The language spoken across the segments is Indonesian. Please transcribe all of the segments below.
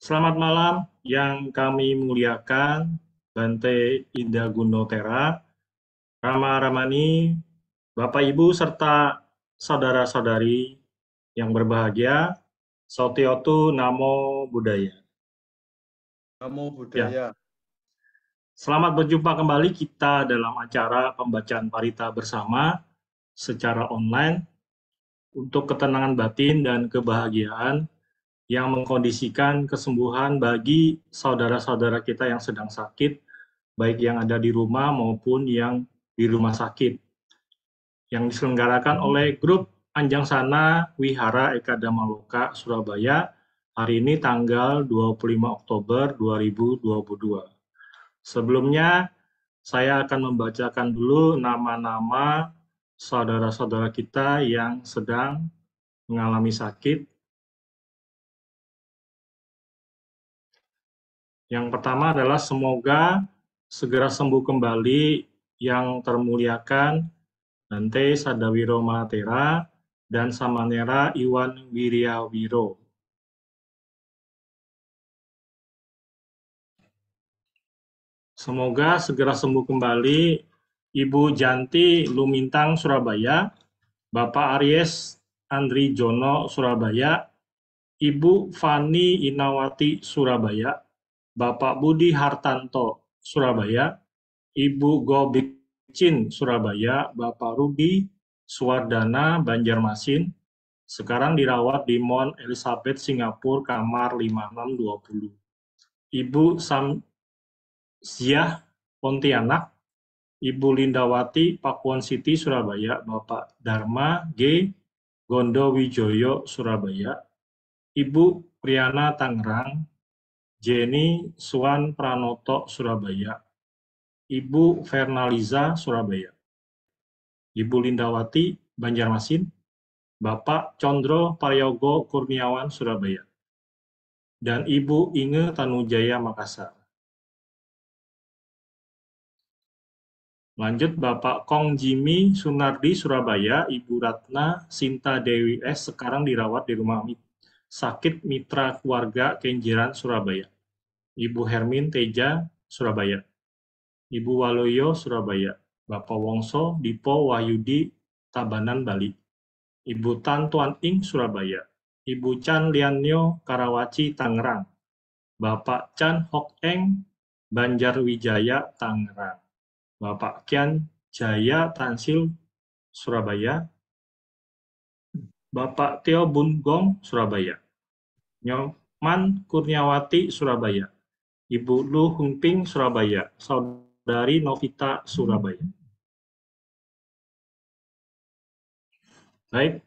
Selamat malam yang kami muliakan, Bante Indah Gunotera, Rama Ramani, Bapak Ibu serta saudara-saudari yang berbahagia, Sautiotu Namo Buddhaya. Namo Ya, Buddhaya. selamat berjumpa kembali kita dalam acara pembacaan parita bersama secara online untuk ketenangan batin dan kebahagiaan yang mengkondisikan kesembuhan bagi saudara-saudara kita yang sedang sakit, baik yang ada di rumah maupun yang di rumah sakit, yang diselenggarakan oleh grup Anjang Sana Wihara Ekadama Loka Surabaya hari ini tanggal 25 Oktober 2022. Sebelumnya, saya akan membacakan dulu nama-nama saudara-saudara kita yang sedang mengalami sakit. Yang pertama adalah semoga segera sembuh kembali yang termuliakan Bante Sadawiro Mahatera dan Samanera Iwan Wiryawiro. Semoga segera sembuh kembali Ibu Janti Lumintang Surabaya, Bapak Aries Andri Jono Surabaya, Ibu Fani Inawati Surabaya, Bapak Budi Hartanto Surabaya, Ibu Gobikcin Surabaya, Bapak Rudi Suwardana Banjarmasin, sekarang dirawat di Mount Elizabeth Singapura kamar 5620. Ibu Samziah Pontianak, Ibu Lindawati Pakuan City Surabaya, Bapak Dharma G Gondo Wijoyo Surabaya, Ibu Priana Tangerang, Jenny Suwan Pranoto Surabaya, Ibu Fernaliza Surabaya, Ibu Lindawati Banjarmasin, Bapak Condro Prayogo Kurniawan Surabaya, dan Ibu Inge Tanujaya Makassar. Lanjut Bapak Kong Jimmy Sunardi Surabaya, Ibu Ratna Sinta Dewi S sekarang dirawat di rumah sakit Mitra Keluarga Kenjeran Surabaya. Ibu Hermin Teja Surabaya, Ibu Waloyo Surabaya, Bapak Wongso Dipo Wahyudi Tabanan Bali, Ibu Tan Tuan Ing Surabaya, Ibu Chan Lianyo Karawaci Tangerang, Bapak Chan Hok Eng Banjarwijaya Tangerang, Bapak Kian Jaya Tansil Surabaya, Bapak Teo Bungong Surabaya, Nyoman Kurniawati Surabaya, Ibu Lu Hungping Surabaya, Saudari Novita Surabaya. Baik,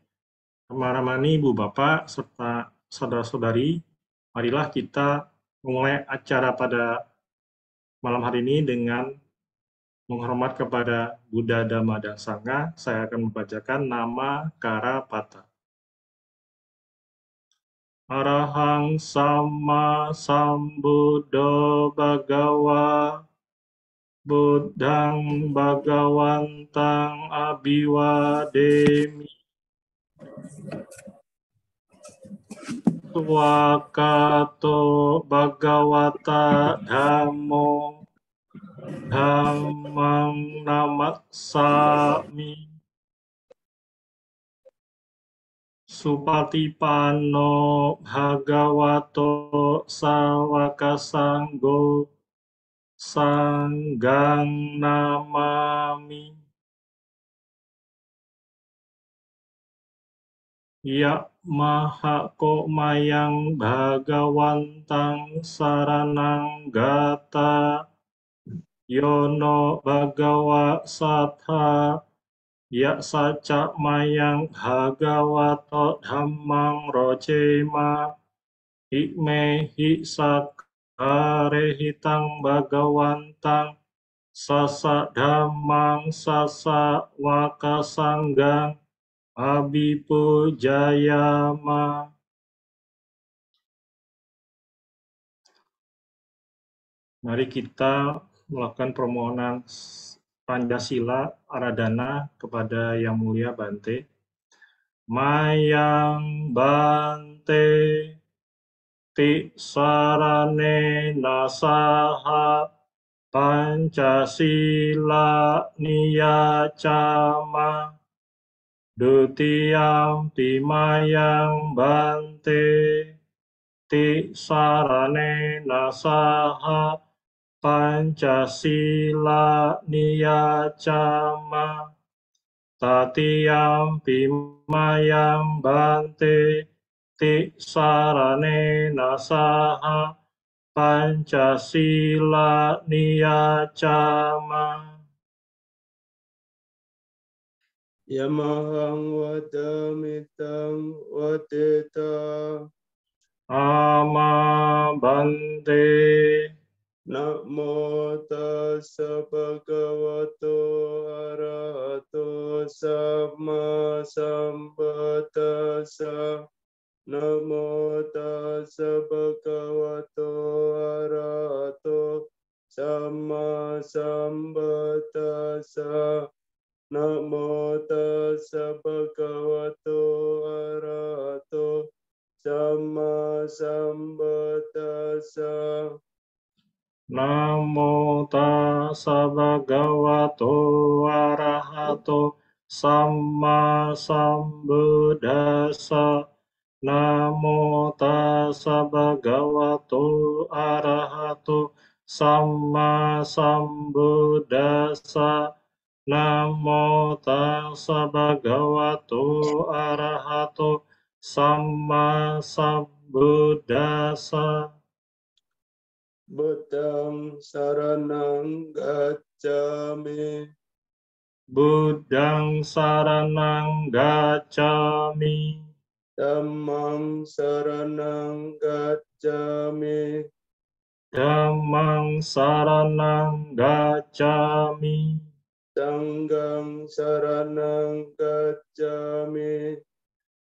Ramani, Ibu Bapak, serta saudara-saudari, marilah kita memulai acara pada malam hari ini dengan menghormat kepada Buddha, Dhamma, dan Sangha. Saya akan membacakan nama Karapata. Arahang Sama Sambuddho Bhagawa Buddhang Bhagawantang Abhiwademi Swakato Bhagawata Dhammo Dhammang Namassami Supatipanno Bhagavato Sawaka Sanggo Sanggang Namami. Ya Mahako Mayang Bhagawantang Saranang Gata Yono Bhagawa Satha Ya Saca Mayang Bhagavato Dhammang Rojema Hikme Hisakarehitang Bhagawantang Sasa Dhammang Sasa Wakasanggang Abhipujayama. Mari kita melakukan permohonan Pancasila Aradhana kepada Yang Mulia Bante. Mayang Bante Tisaranena saha Pancasila niyacama Dutiyampi mayang bante Tisaranena saha Pancasila niyacama Tatiyampi mayang bante Tisaranena saha Pancasila niyacama Yamahang wadamitang wadeta. Ama bante Namo tassa bhagavato arahato sama sambuddhassa. Namo tassa bhagavato arahato sama sambuddhassa. Namo tassa bhagavato arahato sama sambuddhassa. Namo tassa bhagavato arahato sama sambuddhassa. Namo tassa bhagavato arahato sama sambuddhassa. Namo tassa bhagavato arahato sama sambuddhassa. Buddhang saranang gacchami. Buddhang saranang gacchami. Dhammang saranang gacchami. Dhammang saranang gacchami. Sanghang saranang gacchami.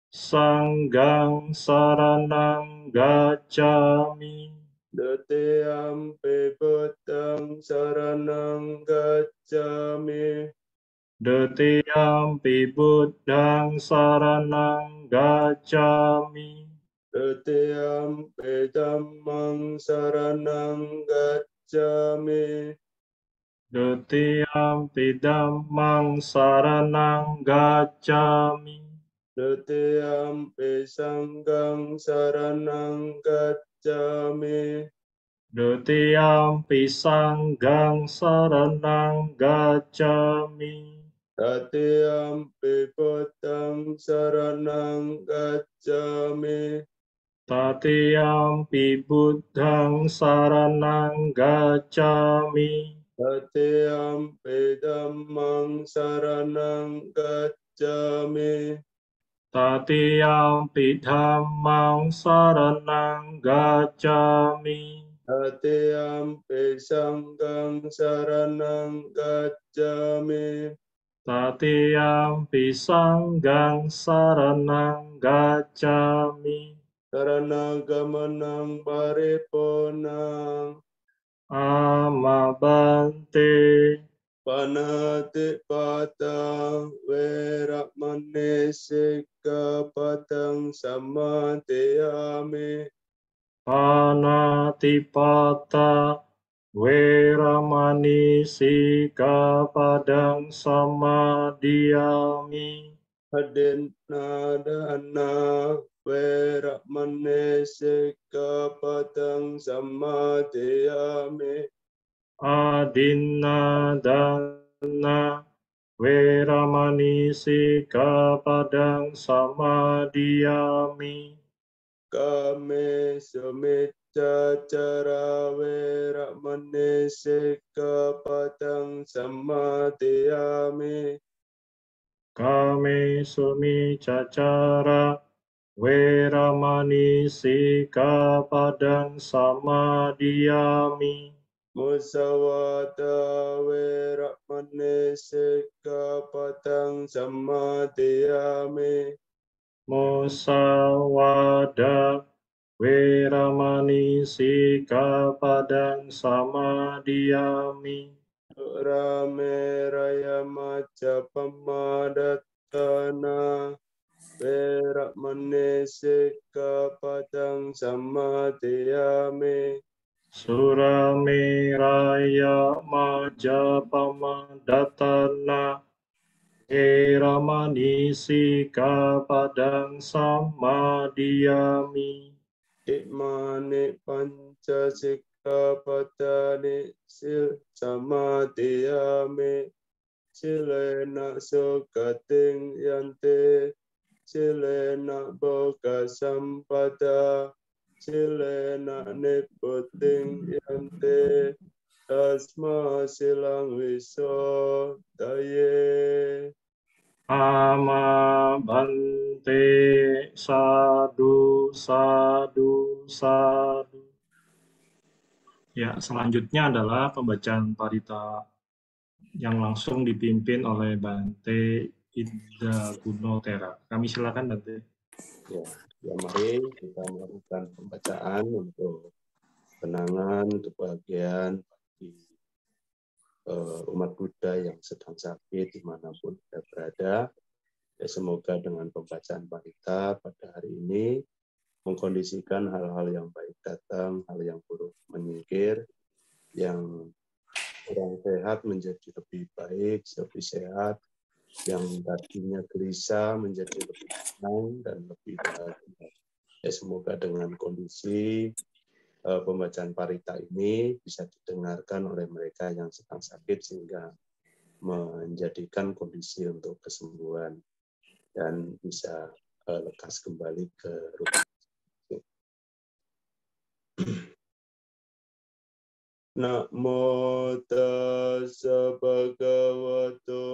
Sanghang saranang gacchami. Dutiyampi buddhang saranang gacchami. Dutiyampi buddhang saranang gacchami. Dutiyampi dhammang saranang gacchami. Dutiyampi dhammang saranang gacchami. Dutiyampi sanghang saranang gacchami. Dutiyampi sanghang saranang gacchami. Tatiyampi buddhang saranang gacchami. Tatiyampi buddhang saranang gacchami. Tatiyampi dhammang saranang gacchami. Tatiyampi dhammang saranang gacchami. Tatiyampi sanghang saranang gacchami. Tatiyampi sanghang saranang gacchami. Saranagamana paripurnang. Amabante Panatipata veramani sikkhapadang samadhiyami. Panatipata Weramani Sikkhapadang Samadhiyami. Adinadana veramani sikkhapadang samadhiyami. Adinadana Weramani Sikkhapadang Samadhiyami. Kame sumiccācara veramani sikkhapadang samadhiyami. Kame sumicacara Weramani Sikkhapadang Samadhiyami. Musawada veramani sikkhapadang samadhiyami. Musawada Weramani Sikkhapadang Samadhiyami. Rame raya maca pamadatana. Weramane Sikkhapadang Sammadiyami. Suramiraya Majapama Datana Eramani Sikkhapadang Sammadiyami. Imane Panca Sikkhapadani Sammadiyami. Silena Sukating Yante. Silena Boga Sampada. Silena Niputing Yante. Tasma Silang Wisodaye. Ama Bante Sadu Sadu Sadu. Ya, selanjutnya adalah pembacaan parita yang langsung dipimpin oleh Bante Ida Gunotera. Kami silakan Bante. Ya, mari kita melakukan pembacaan untuk kenangan, kebahagiaan bagi umat Buddha yang sedang sakit dimanapun kita berada. Ya, semoga dengan pembacaan parita pada hari ini mengkondisikan hal-hal yang baik datang, hal yang buruk menyingkir, yang kurang sehat menjadi lebih baik, lebih sehat, yang tadinya gelisah menjadi lebih tenang dan lebih bahagia. Ya, semoga dengan kondisi pembacaan parita ini bisa didengarkan oleh mereka yang sedang sakit sehingga menjadikan kondisi untuk kesembuhan dan bisa lekas kembali ke rumah. Namo tassa bhagavato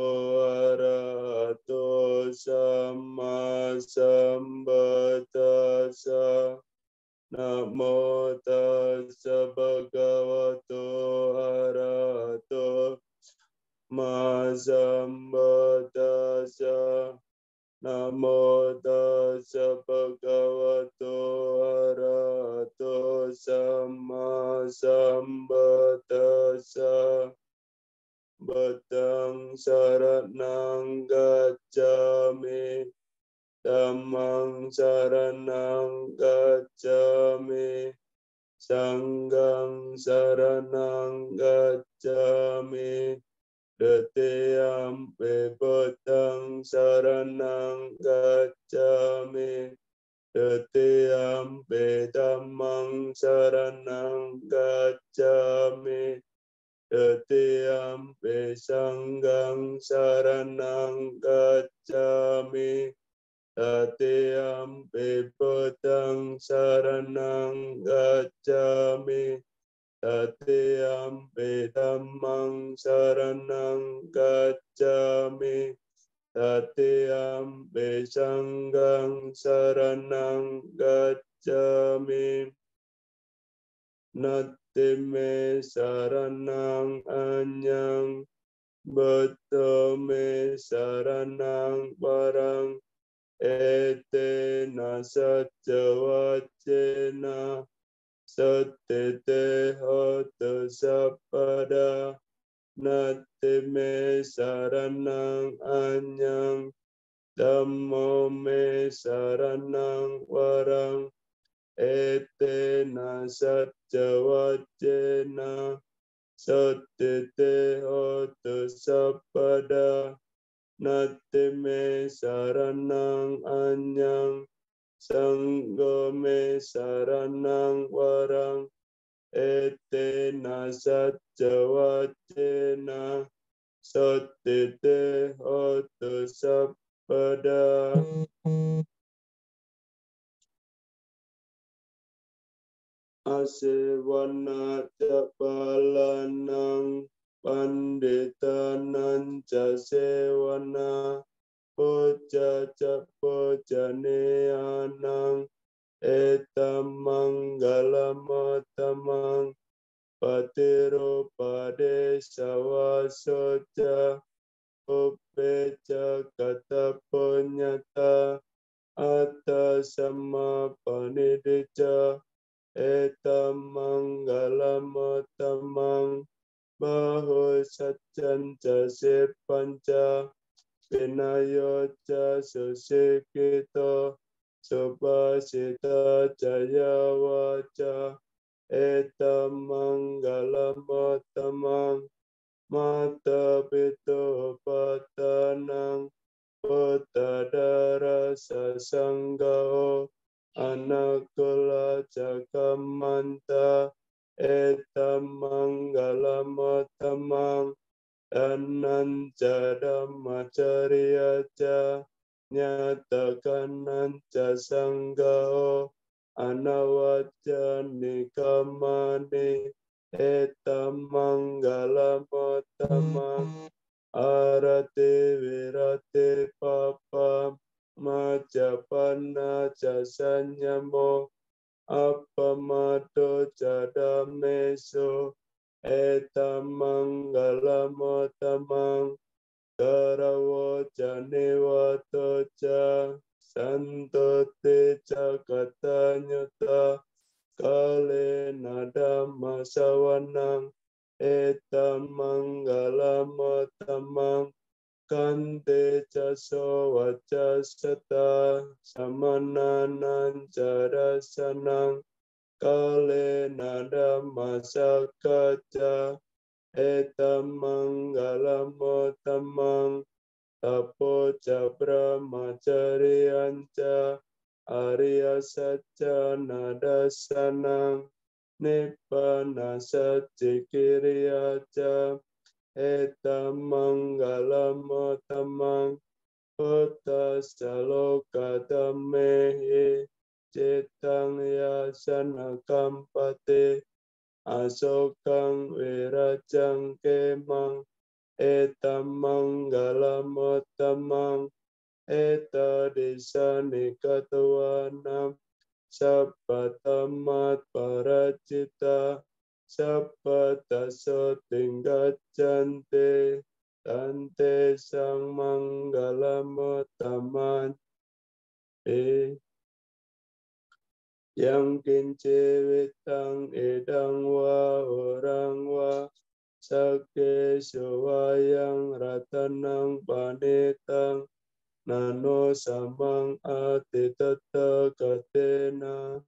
arahato samma sambuddhassa. Namo tassa bhagavato arahato samma sambuddhassa. Namo tassa bhagavato arahato samma sambuddhassa. Buddhang saranang gacchami. Dhammang saranang gacchami. Sanghang saranang gacchami. Datiyampi Buddhang saranang gacchami. Datiyampi Dhammang saranang gacchami. Datiyampi Sanghang saranang gacchami. Datiyampi Buddhang saranang gacchami. Tatiyampi dhammang saranang gacchami. Tatiyampi sanghang saranang gacchami. Natime saranang anyang. Buddhame saranang parang. Etena sajjawacena. Sattete hotu sabpada. Natime saranang anyang. Dhammo me saranang warang. Etena sajjawacena. Sattete hotu sabpada. Natime saranang anyang. Sanggo me saranang warang. Etena sajjawacena. Sattete hotu sabpada. Asewana capalanang. Panditanang casewana. Poja capojaneanang. Etam manggalamotamang. Patiro pade sawasoja. Upeja kata ponyata. Atta sama panidija. Etam manggalamotamang. Bahu sajan jase panca. Vinayoca Susikito Subhasita Jaya Waca Etam Manggalamotamang Mata Pito Patanang Uttadara Sasanggao Anakula Jagamanta Etam Manggalamotamang Ananja Dhammacariyaca Nyatakan Anca Sanggao Anawacca Nikamani Etam Manggalamotamang Arati Virati Papa Majapana Jasanyamo Appamato Jadameso Etam Manggalamotamang Karawo Janewato Ca Santote Cakatanyuta Kale Nadama Sawanang Etam Manggalamotamang Kante Caso Wacasata Samananan Jarasanang Kale Nadama Sakaca Etam Manggalamotamang Tapo Brahmacariyanca Arya Saca Nadasanang Nibbana Sajikiriyaca Etam Manggalamotamang Putas Jaloka Dhamehi Cetang Yasana Kampate Asokang Wirajang Kemang Etam Manggalamotamang Eta Desa Nikatawanam Sabbatamat Paracita Sabbataso Tinggacante Tante Sang Manggalamotaman Yang kincewitang edang wa orang wa Sake sewayang ratanang panetang Nano samang atitata katena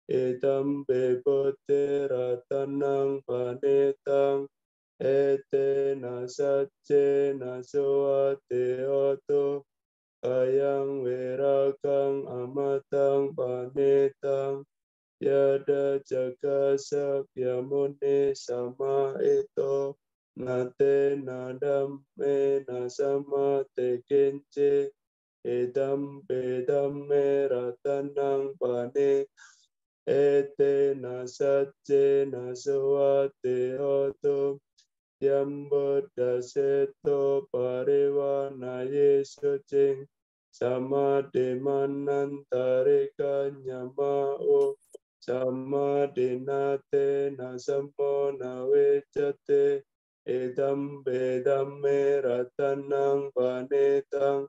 Edam bebote ratanang panetang Ete nasace nasoate oto Kayang wirakang amatang panetang Yada jaga sakyamune sama ito Nate nadam me nasama te kince Edam bedam me ratanang pane Ete nasace nasawate oto Yamboda seto pariwana yesu cing Sama demanantarika nyamao Sama dinate nasamo nawecate Edam bedam meratanang panetang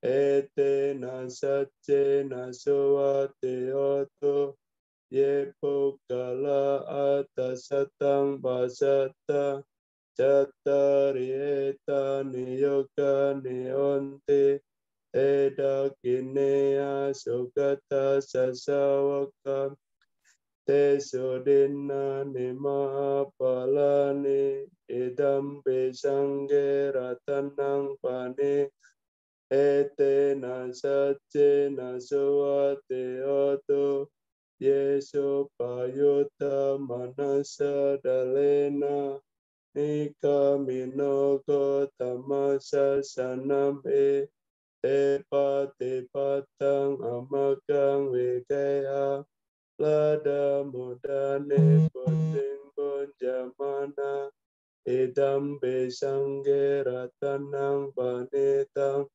Ete nasace nasawate oto Yepo kala atasatang basata Catarieta niyoga nionte Eda kinea sukata sasawaka Tesodina nima palani Idam besangge ratanang pane Ete nasace nasawate oto Yesu payuta manasa dalena Nika minogo tamasa sanam Tepa tepatang amagang wikaya Lada mudane puting bunjamana Idam besangge ratanang panetang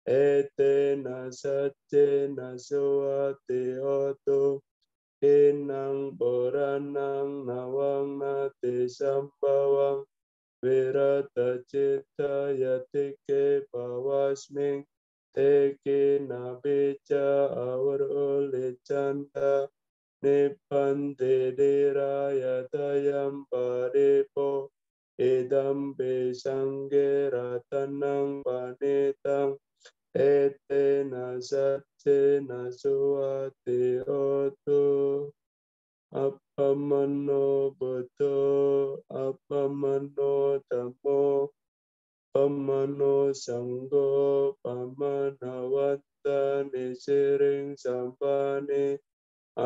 Ete nasace nasawate oto Inang boranang nawang nate sambawang Virata cita yatike pawasming Teke nabeca awar ule canta Nipante dirayatayam parepo idampi sangge ratanang panitang etena satena suwati otu appamano buddho appamano dhammo pamano sanggo pamanawata nisiring sampane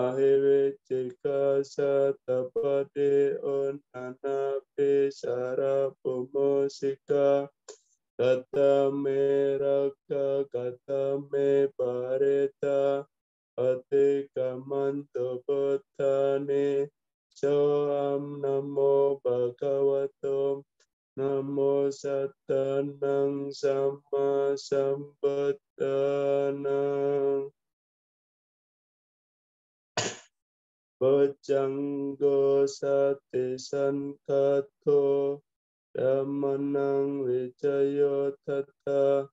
ahewe cika satapade onanape sarapumosika katame raka katame pareta ate kamanto botane soam namo bhagavato namo satanang sama sambuddhanang bojanggo sate sankato dhamanang vijayo tata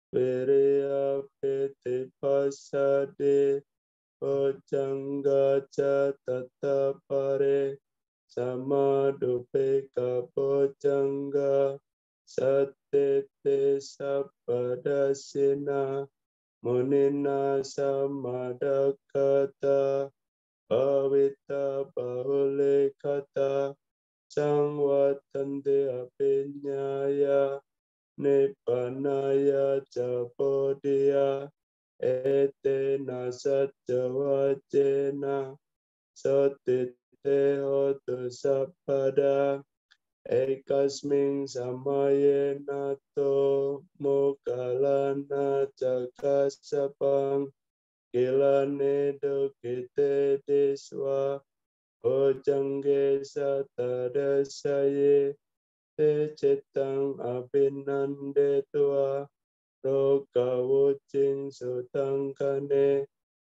Viriya piti pasade bojangga tata pare samadupe bojangga satete sapadasina munina samadakata pavita bahule kata sangwatante apinyaya Nippanaya Japodaya Etena Satjawajena Sotite Hotu Sapada Ekasming Samaye Nato Mokalana Jakasapang Kilane Dukite Diswa Ojangge Satadasaye te cetang abinande tua roka wucing sutang kane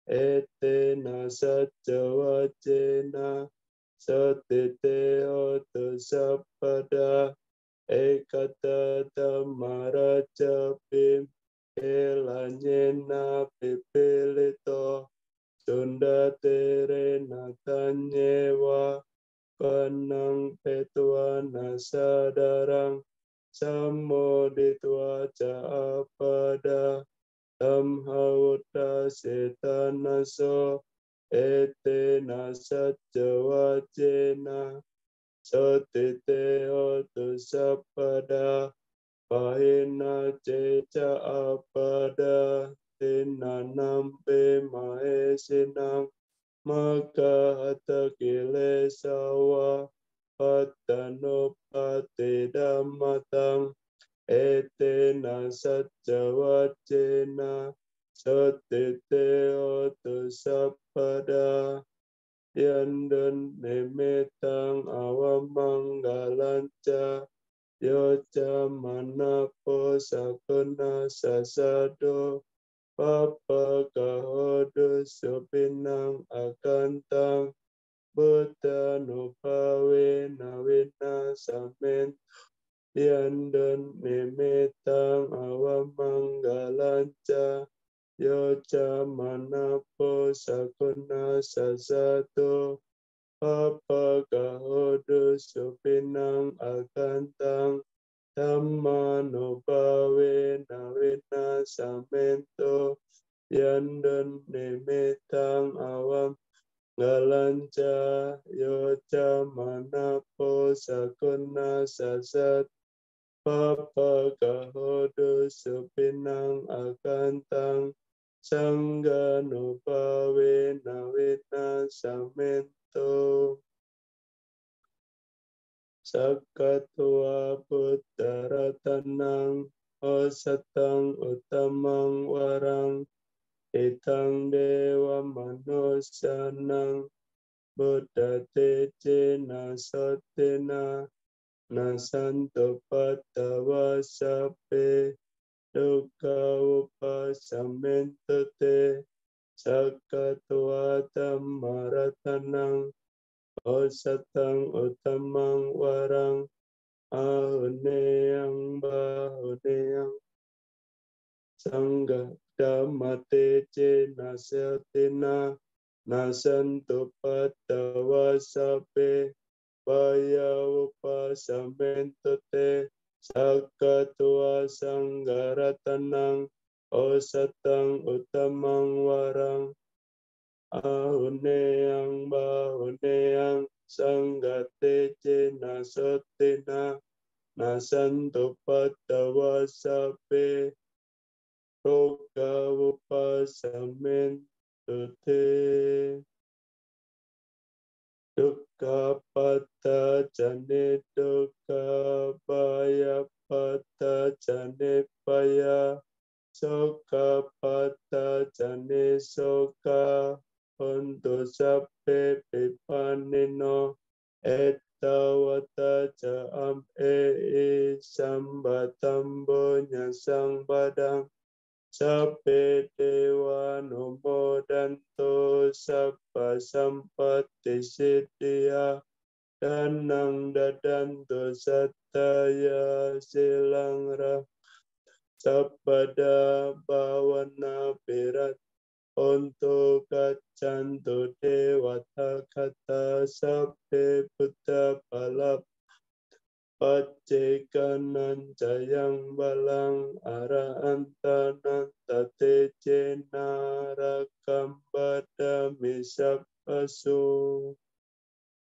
ete nasat jawajena sotite otu sapada ekata tamaraja pim elanyena pipilito sunda tere natanyewa Panang petua nasadarang samoditwa jaapada tamhauta setanaso ete nasajawajena sotite otu sapada pahina ceca apada tinanampe mahesinang maka hata kilesawa patanopate dhammatang etena satjawajena sotite otu sapada yandan nimitang awamanggalanca yoca manapo sakuna sasado Papa kahodo sopinang akantang Buddha nupawe nawina samen yandan nimitang awamanggalanca yoca manapo sakuna sasato Papa kahodo sopinang akantang Dhamma nupawe nawina samento yandan nimitang awam galanca yoca manapo sakuna sasat papa kahodo supinang akantang sangga nupawe nawina samento Sakatua puttaratanang osatang utamang warang itang dewa manusyanang buddha tece nasotena nasanto patawa sape dukkha upasamento te sakatua dhammaratanang osatang utamang warang ahuneyang bahuneyang sangga dhammate ce nasatina nasanto patawa sape baya upasamento te sakatua sanggaratanang osatang utamang warang ahuneang bahuneang sanggate cena sotena nasanto patawa sape roga upasamento te dukkha pata jane dukkha baya pata jane baya soka pata jane soka untuk sape pipanino etawata jaam sambatambo nyasang badang sape dewa nomo danto sapa sampati siddhya danang dadanto sataya silangra sabada bawana pirat untuk kacanto dewata kata sape buddha balap pacekanan jayang balang arahantanan tate cena rakambada misap asu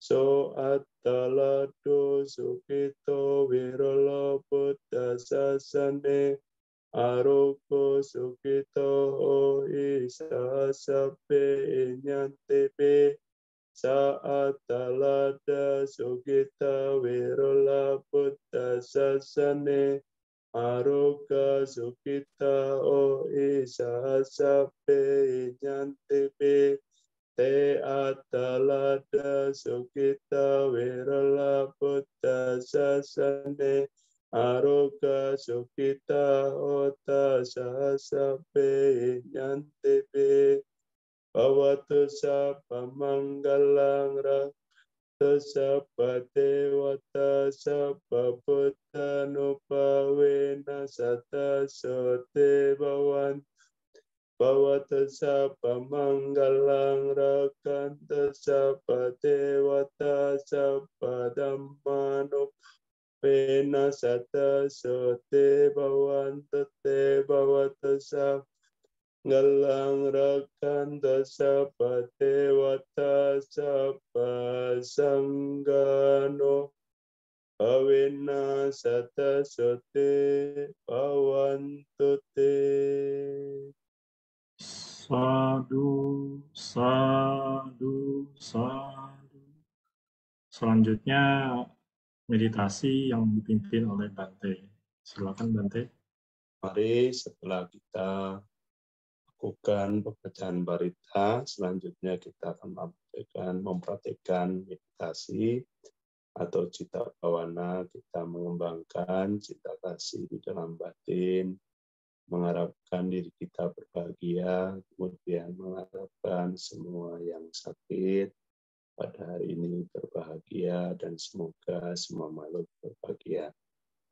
so atalado sukito wirolo buddha sasane aroko sukito o isa sape inyantebe saat talada sukita wirola buddha sasane aroga sukita o isa sape inyantebe te atalada sukita wirola buddha sasane aroga sukita ota sasape inyantebe bhavatu sapa manggalang rakta sapa dewata sapa buddha nupawena sata sote bhavatu sapa manggalang rakanta sapa dewata sapa dhamma nupawena sata sote bhavantu te bhavatu sapa galang rakanta sapa dewata sapa sanggano avena sata sote bhavantu te. Sadu, sadu, sadu. Selanjutnya meditasi yang dipimpin oleh Bante. Silakan Bante. Mari setelah kita lakukan pembacaan barita, selanjutnya kita akan mempraktikkan meditasi atau cita bawana. Kita mengembangkan cita kasih di dalam batin, mengharapkan diri kita berbahagia, kemudian mengharapkan semua yang sakit pada hari ini berbahagia, dan semoga semua makhluk berbahagia.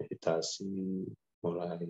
Meditasi mulai.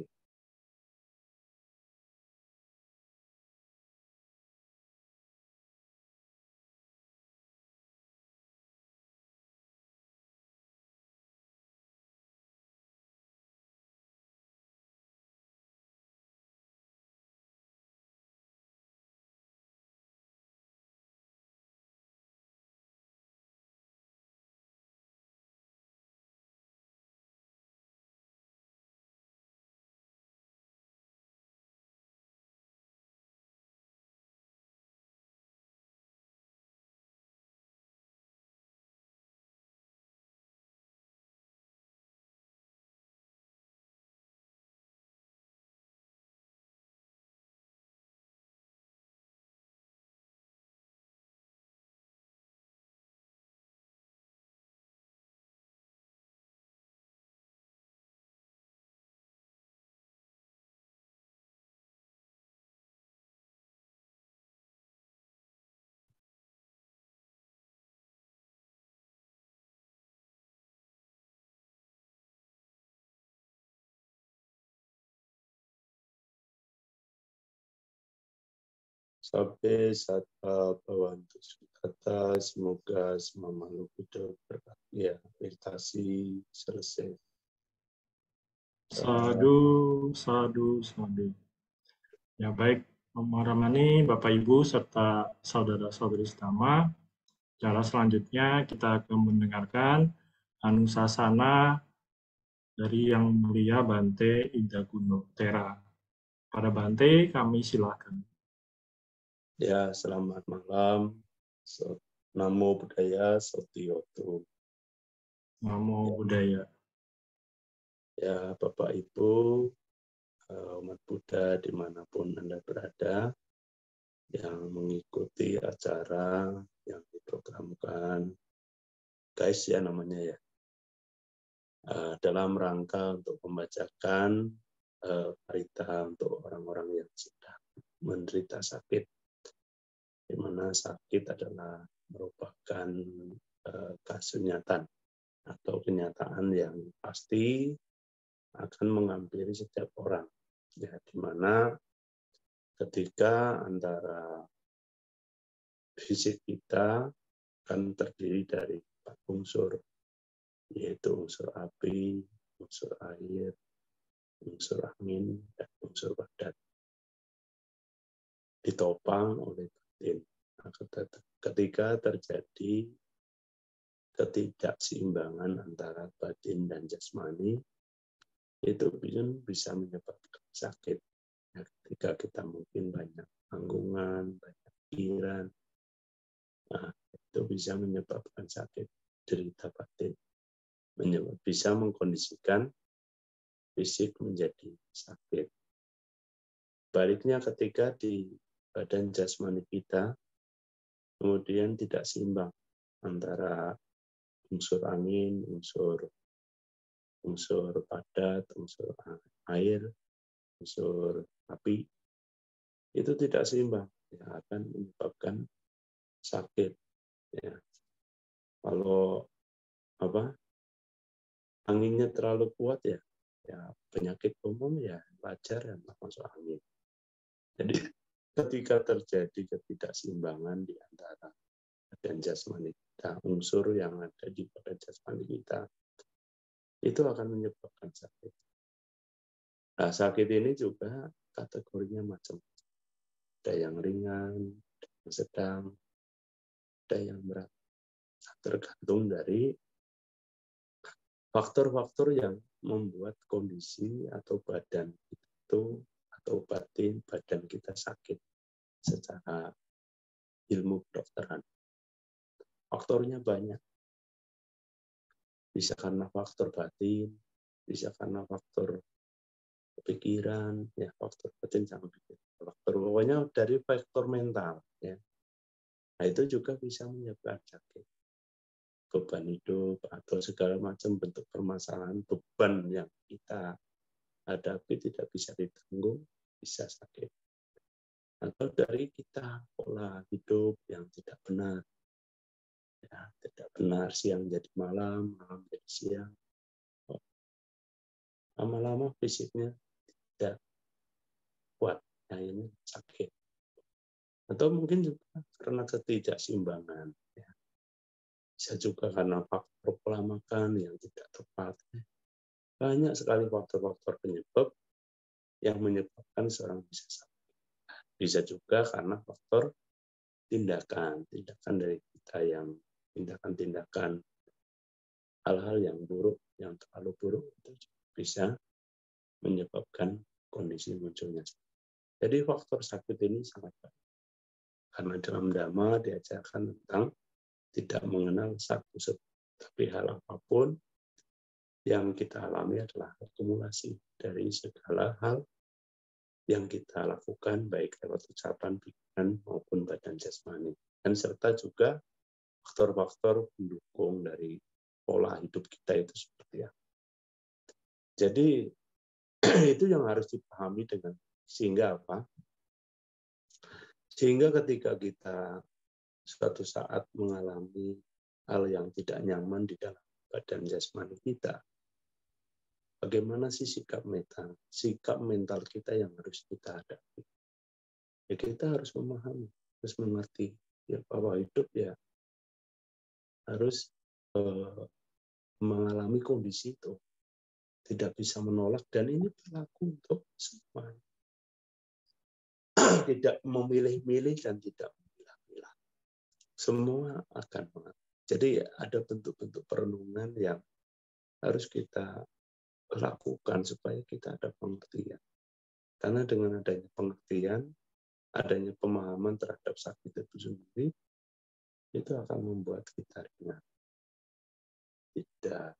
Sabbe sattva bhavantu sukhata, semoga semua makhluk hidup berkah. ya meditasi selesai. Sadu, sadu, sadu. Ya baik, Om Ramani, Bapak Ibu, serta saudara-saudari setama, cara selanjutnya kita akan mendengarkan Anusasana dari Yang Mulia Bante Indaguno Tera. Pada Bante, kami silakan. Ya, selamat malam. Namo Buddhaya, Sotiotu. Namo Buddhaya. Ya, Bapak Ibu, umat Buddha dimanapun Anda berada, yang mengikuti acara yang diprogramkan, guys ya namanya ya, dalam rangka untuk membacakan parita untuk orang-orang yang sedang menderita sakit, di mana sakit adalah merupakan kasunyatan atau kenyataan yang pasti akan menghampiri setiap orang. Ya, di mana ketika antara fisik kita kan terdiri dari 4 unsur, yaitu unsur api, unsur air, unsur angin, dan unsur badan. Ditopang oleh batin. Ketika terjadi ketidakseimbangan antara batin dan jasmani, itu bisa menyebabkan sakit. Ya, ketika kita mungkin banyak tanggungan, banyak pikiran, nah, itu bisa menyebabkan sakit, derita batin, bisa mengkondisikan fisik menjadi sakit. Baliknya ketika di badan jasmani kita kemudian tidak seimbang antara unsur angin, unsur padat, unsur air, unsur api, itu tidak seimbang, ya, akan menyebabkan sakit. Ya. Kalau anginnya terlalu kuat ya penyakit umum ya wajar ya masuk angin. Jadi ketika terjadi ketidakseimbangan di antara badan jasmani kita, unsur yang ada di badan jasmani kita, itu akan menyebabkan sakit. Nah, sakit ini juga kategorinya macam-macam. Ada yang ringan, ada yang sedang, ada yang berat. Tergantung dari faktor-faktor yang membuat kondisi atau badan itu atau badan kita sakit secara ilmu kedokteran. Faktornya banyak. Bisa karena faktor batin, bisa karena faktor pikiran, ya faktor batin sama pikiran. Pokoknya dari faktor mental, ya. Nah, itu juga bisa menyebabkan sakit. Beban hidup atau segala macam bentuk permasalahan beban yang kita hadapi tidak bisa ditanggung, bisa sakit. Atau dari kita pola hidup yang tidak benar. Ya, tidak benar, siang jadi malam, malam jadi siang. Lama-lama fisiknya tidak kuat, akhirnya sakit. Atau mungkin juga karena ketidakseimbangan. Ya. Bisa juga karena faktor pola makan yang tidak tepat. Banyak sekali faktor-faktor penyebab yang menyebabkan seorang bisa sakit. Bisa juga karena faktor tindakan dari kita yang tindakan hal-hal yang buruk, yang terlalu buruk itu bisa menyebabkan kondisi munculnya. Jadi faktor sakit ini sangat banyak. Karena dalam Dhamma diajarkan tentang tidak mengenal satu sebab, tapi hal apapun yang kita alami adalah akumulasi dari segala hal yang kita lakukan, baik lewat ucapan, pikiran, maupun badan jasmani. Dan serta juga faktor-faktor pendukung dari pola hidup kita itu seperti apa. Jadi itu yang harus dipahami dengan sehingga apa? Sehingga ketika kita suatu saat mengalami hal yang tidak nyaman di dalam badan jasmani kita, bagaimana sih sikap mental kita yang harus kita hadapi? Ya kita harus memahami, harus mengerti ya bahwa hidup ya harus mengalami kondisi itu, tidak bisa menolak, dan ini berlaku untuk semua. Tidak memilih-milih dan tidak memilah-milah. Semua akan mengalami. Jadi ada bentuk-bentuk perenungan yang harus kita lakukan supaya kita ada pengertian. Karena dengan adanya pengertian, adanya pemahaman terhadap sakit itu sendiri, itu akan membuat kita ringan. Tidak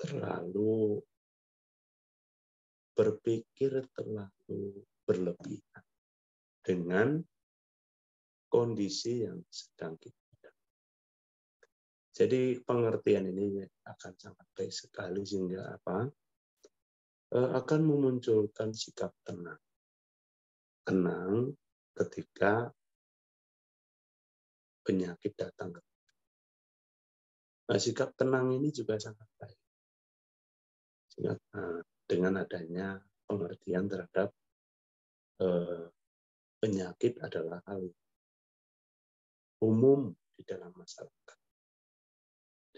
terlalu berpikir terlalu berlebihan dengan kondisi yang sedang kita. Jadi pengertian ini akan sangat baik sekali sehingga akan memunculkan sikap tenang. Tenang ketika penyakit datang. Nah, sikap tenang ini juga sangat baik. Dengan adanya pengertian terhadap penyakit adalah hal umum di dalam masyarakat.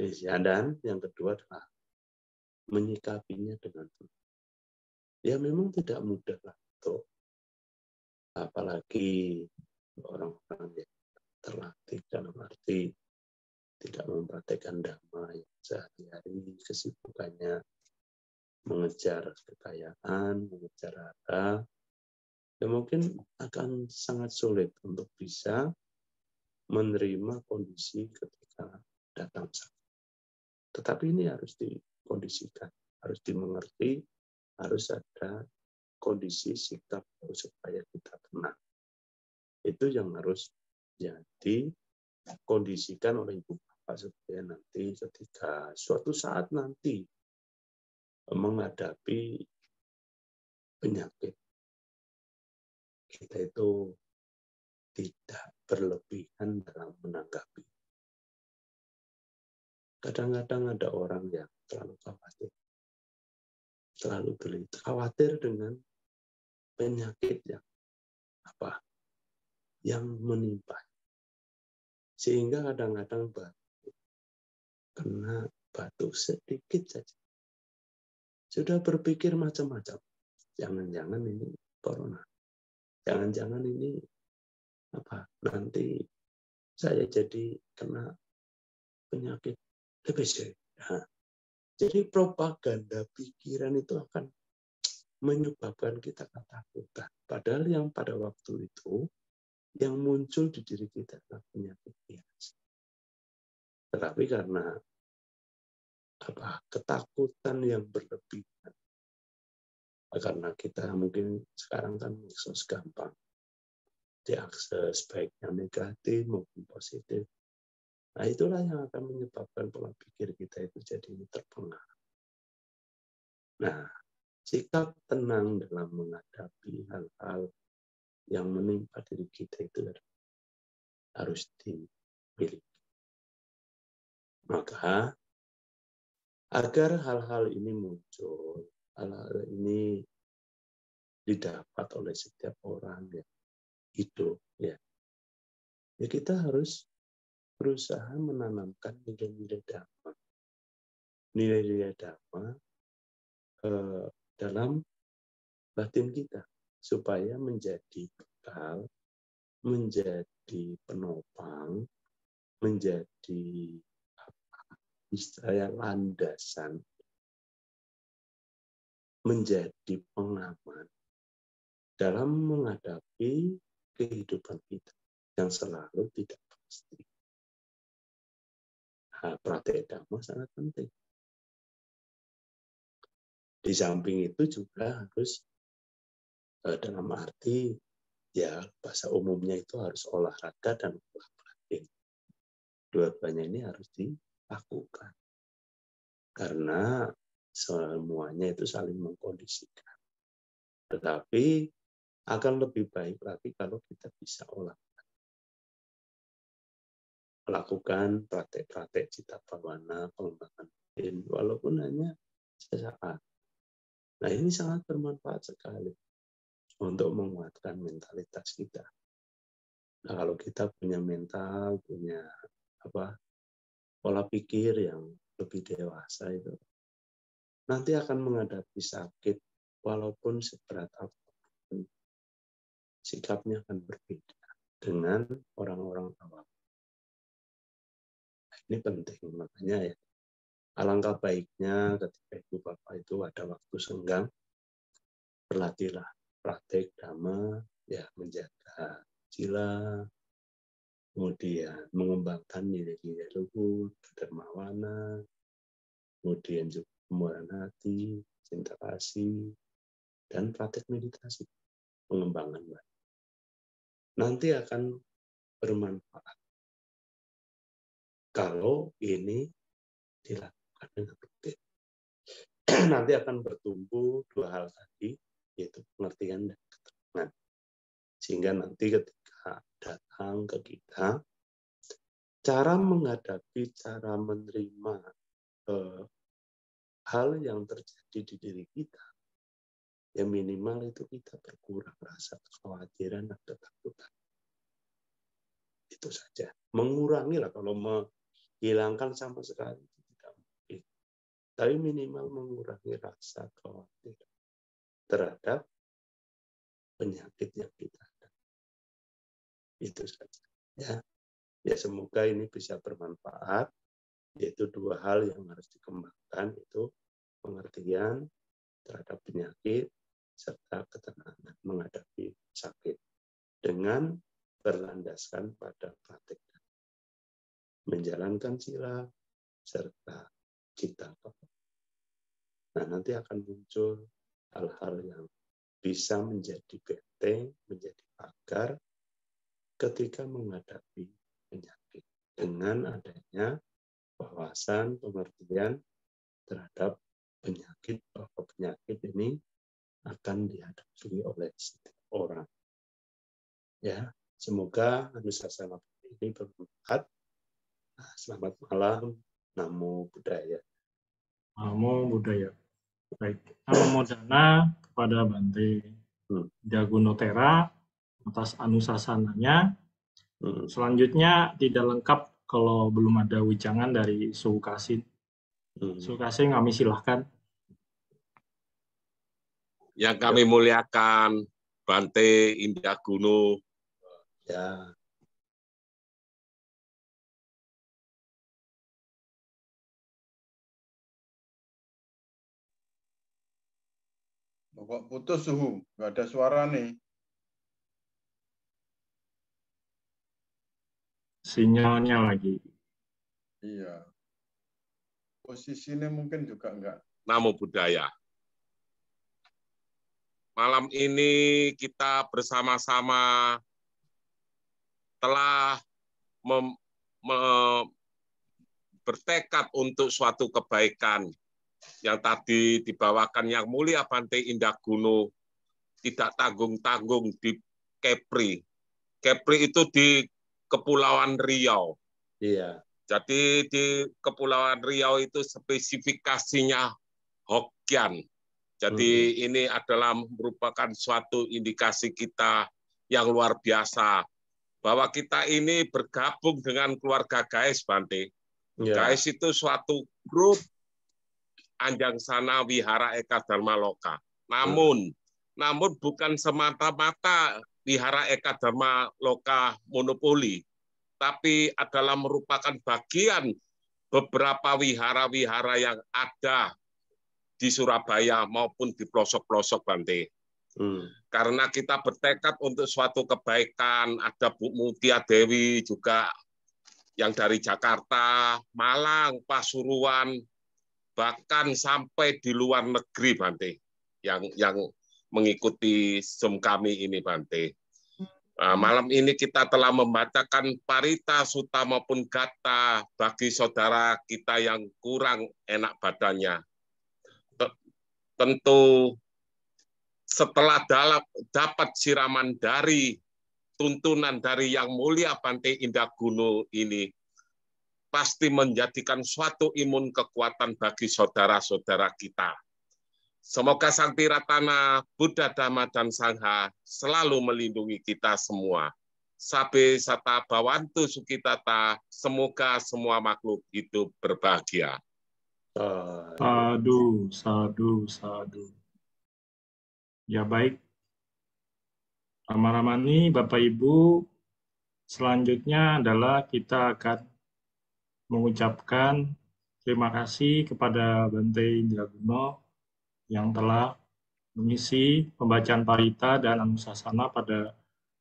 Dan yang kedua adalah menyikapinya dengan tenang. Ya memang tidak mudah lah untuk apalagi orang-orang yang terlatih dalam arti tidak mempraktekkan dhamma yang sehari-hari kesibukannya mengejar kekayaan, mengejar harta, ya mungkin akan sangat sulit untuk bisa menerima kondisi ketika datang sakit. Tetapi ini harus dikondisikan, harus dimengerti, harus ada kondisi sikap supaya kita tenang. Itu yang harus jadi kondisikan oleh ibu bapak supaya nanti ketika suatu saat nanti menghadapi penyakit, kita itu tidak berlebihan dalam menanggapi. Kadang-kadang ada orang yang terlalu khawatir. Terlalu khawatir dengan penyakit yang menimpa. Sehingga kadang-kadang kena batuk sedikit saja. Sudah berpikir macam-macam. Jangan-jangan ini corona. Jangan-jangan ini nanti saya jadi kena penyakit TBC. Nah, jadi propaganda pikiran itu akan menyebabkan kita ketakutan. Padahal yang pada waktu itu yang muncul di diri kita adalah penyakit biasa. Tetapi karena ketakutan yang berlebihan, karena kita mungkin sekarang kan medsos gampang diakses baik yang negatif maupun positif. Nah, itulah yang akan menyebabkan pola pikir kita itu jadi terpengaruh. Nah, sikap tenang dalam menghadapi hal-hal yang menimpa diri kita itu harus dimiliki. Maka, agar hal-hal ini muncul, hal-hal ini didapat oleh setiap orang yang hidup, ya kita harus berusaha menanamkan nilai-nilai dhamma. Nilai-nilai dhamma dalam batin kita supaya menjadi bekal, menjadi penopang, menjadi istilahnya landasan, menjadi pengaman dalam menghadapi kehidupan kita yang selalu tidak pasti. Praktek dhamma sangat penting. Di samping itu juga harus dalam arti ya bahasa umumnya itu harus olahraga dan olah batin. Dua-duanya ini harus dilakukan karena semuanya itu saling mengkondisikan. Tetapi akan lebih baik lagi kalau kita bisa melakukan praktek-praktek cita bhavana, pengembangan batin, walaupun hanya sesaat. Nah, ini sangat bermanfaat sekali untuk menguatkan mentalitas kita. Nah, kalau kita punya mental, punya pola pikir yang lebih dewasa itu nanti akan menghadapi sakit walaupun seberat apapun, sikapnya akan berbeda dengan orang-orang awam. Ini penting, makanya ya alangkah baiknya ketika ibu bapak itu ada waktu senggang, berlatihlah praktek dhamma, ya menjaga sila, kemudian mengembangkan nilai-nilai luhur, kedermawanan, kemudian juga kemurahan hati, cinta kasih, dan praktek meditasi, pengembangan batin. Nanti akan bermanfaat kalau ini dilakukan dengan rutin. Nanti akan bertumbuh dua hal tadi, yaitu pengertian dan keterangan. Sehingga nanti ketika datang ke kita, cara menghadapi, cara menerima hal yang terjadi di diri kita, ya minimal itu kita berkurang rasa kekhawatiran dan ketakutan. Itu saja. Mengurangi lah, kalau menghilangkan sama sekali itu tidak mungkin. Tapi minimal mengurangi rasa khawatir terhadap penyakit yang kita ada. Itu saja. Ya semoga ini bisa bermanfaat. Yaitu dua hal yang harus dikembangkan, itu pengertian terhadap penyakit serta ketenangan menghadapi sakit dengan berlandaskan pada praktek menjalankan sila serta cita. Nah, nanti akan muncul hal-hal yang bisa menjadi benteng, menjadi pagar ketika menghadapi penyakit dengan adanya wawasan, pengertian terhadap penyakit, bahwa penyakit ini akan dihadapi oleh setiap orang. Ya, semoga Anusasana ini bermanfaat. Selamat malam, Namo Buddhaya. Namo Buddhaya. Baik, Namo Dana kepada Bante Jagunotera atas anusasananya. Selanjutnya tidak lengkap kalau belum ada wijangan dari Sukasin. Sukasin, kami silahkan. Yang kami muliakan Bante Indaguno. Ya. Kok putus suhu, nggak ada suara nih. Sinyalnya lagi. Iya. Posisinya mungkin juga enggak. Namo Buddhaya. Malam ini kita bersama-sama telah bertekad untuk suatu kebaikan yang tadi dibawakan Yang Mulia Bante Indaguno, tidak tanggung-tanggung di Kepri. Kepri itu di Kepulauan Riau. Iya. Jadi di Kepulauan Riau itu spesifikasinya Hokkien. Jadi ini adalah merupakan suatu indikasi kita yang luar biasa bahwa kita ini bergabung dengan keluarga GAIS, Bante. Ya. GAIS itu suatu grup Anjangsana Wihara Eka Dharma Loka. Namun bukan semata-mata Wihara Eka Dharma Loka monopoli, tapi adalah merupakan bagian beberapa wihara-wihara yang ada di Surabaya maupun di pelosok-pelosok, Bante. Karena kita bertekad untuk suatu kebaikan, ada Bu Mutia Dewi juga yang dari Jakarta, Malang, Pasuruan, bahkan sampai di luar negeri, Bante, yang mengikuti Zoom kami ini, Bante. Nah, malam ini kita telah membacakan Parita Sutta maupun Gatha bagi saudara kita yang kurang enak badannya. Tentu setelah dapat siraman dari tuntunan dari Yang Mulia Bante Indaguno ini, pasti menjadikan suatu imun kekuatan bagi saudara-saudara kita. Semoga Sang Tiratana, Buddha, Dhamma, dan Sangha selalu melindungi kita semua. Sabe sata bawantu sukitata, semoga semua makhluk hidup berbahagia. Sadu, sadu, sadu. Ya baik, Rama-Ramani, Bapak Ibu, selanjutnya adalah kita akan mengucapkan terima kasih kepada Bante Indraguna yang telah mengisi pembacaan parita dan anusasana pada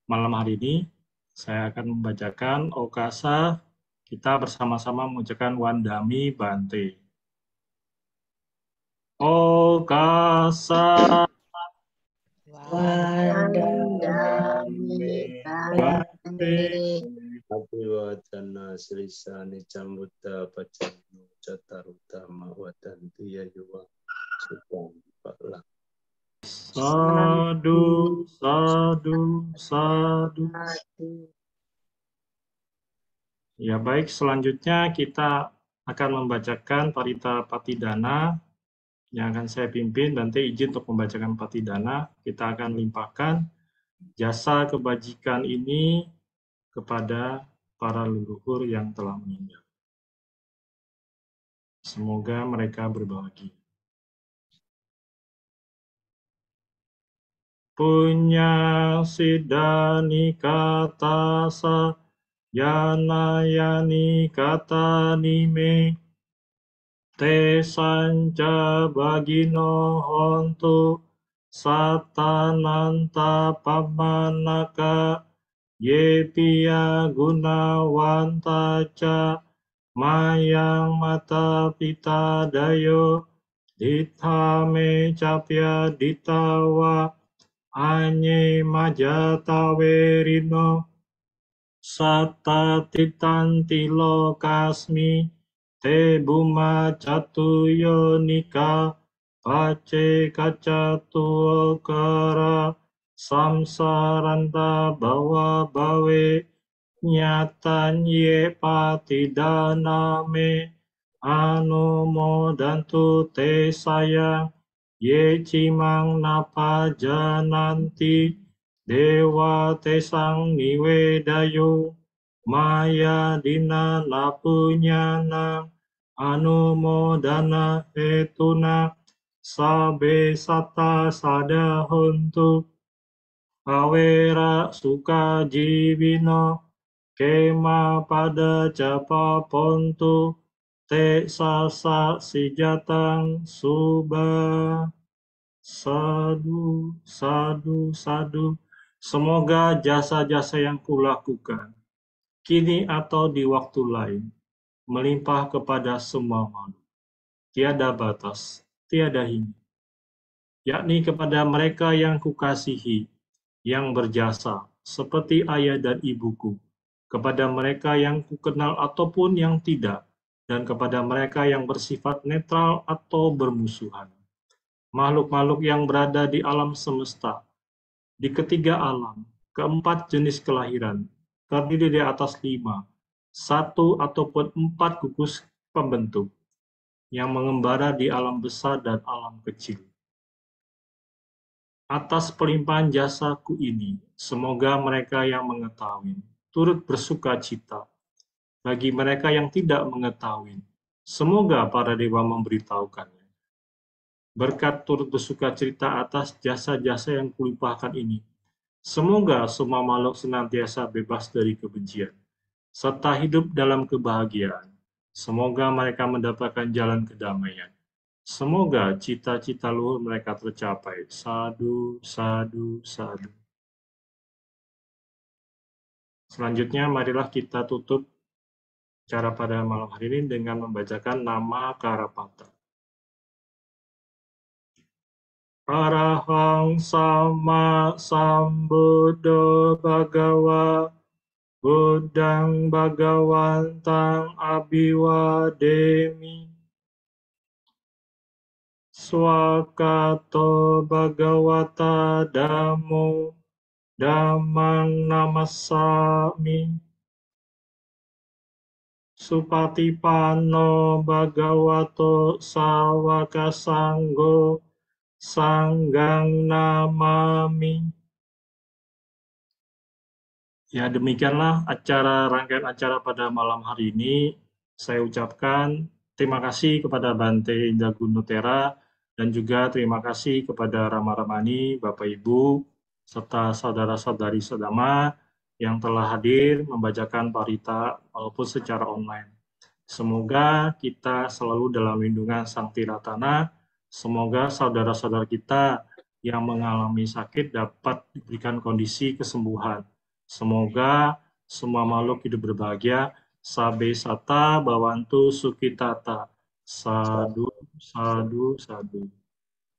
malam hari ini. Saya akan membacakan Okasa, kita bersama-sama mengucapkan Wandami Bante. Okasa Wandami Bante Abhiwadana Srisani Cambuddha Pacanu Catarutama Wadanti Yayuwa Sukang Paklah. Sadu, sadu, sadu. Ya baik, selanjutnya kita akan membacakan Parita Patidana yang akan saya pimpin. Nanti izin untuk membacakan Patidana. Kita akan limpahkan jasa kebajikan ini kepada para leluhur yang telah meninggal. Semoga mereka berbahagia. Punya sidani katasa yanayani kata nime te sanca bagino hontu satananta pamanaka yepia gunawanta ca mayang mata pita dayo ditame capya ditawa anye majatawerino satta titantilo kasmi te buma catuyo nika pace kacatu kara samsaranta bawa bawe nyatan ye patidana me anumodantu te sayang ye cimang napa jananti dewa tesang niwedayo maya dina napunyana anumodana hetuna sabe sata sada hontu awera suka jibino kema pada capa pontu te sasa sijatang suba. Sadu, sadu, sadu. Semoga jasa-jasa yang kulakukan kini atau di waktu lain melimpah kepada semua makhluk, tiada batas, tiada hini, yakni kepada mereka yang kukasihi, yang berjasa, seperti ayah dan ibuku, kepada mereka yang kukenal ataupun yang tidak, dan kepada mereka yang bersifat netral atau bermusuhan. Makhluk-makhluk yang berada di alam semesta, di ketiga alam, keempat jenis kelahiran, terdiri di atas 5, 1 ataupun 4 gugus pembentuk, yang mengembara di alam besar dan alam kecil. Atas pelimpahan jasaku ini, semoga mereka yang mengetahui turut bersuka cita. Bagi mereka yang tidak mengetahui, semoga para dewa memberitahukannya. Berkat turut bersuka cita atas jasa-jasa yang kulimpahkan ini, semoga semua makhluk senantiasa bebas dari kebencian, serta hidup dalam kebahagiaan. Semoga mereka mendapatkan jalan kedamaian. Semoga cita-cita luhur mereka tercapai. Sadu, sadu, sadu. Selanjutnya, marilah kita tutup cara pada malam hari ini dengan membacakan nama Karapata. Arahang sama sambuddho bhagawa buddhang bhagawantang abhiwademi swakato bhagawata dhammo dhammang namassami supatipanno bhagavato sawaka sanggo sanggang namami. Ya, demikianlah rangkaian acara pada malam hari ini. Saya ucapkan Terima kasih kepada Bante Indah Gunutera, dan juga terima kasih kepada Rama Ramani, Bapak Ibu, serta saudara-saudari sedama yang telah hadir membacakan parita walaupun secara online. Semoga kita selalu dalam lindungan Sang Tiratana. Semoga saudara-saudara kita yang mengalami sakit dapat diberikan kondisi kesembuhan. Semoga semua makhluk hidup berbahagia. Sabe sata bawantu sukitata. Sadu, sadu, sadu.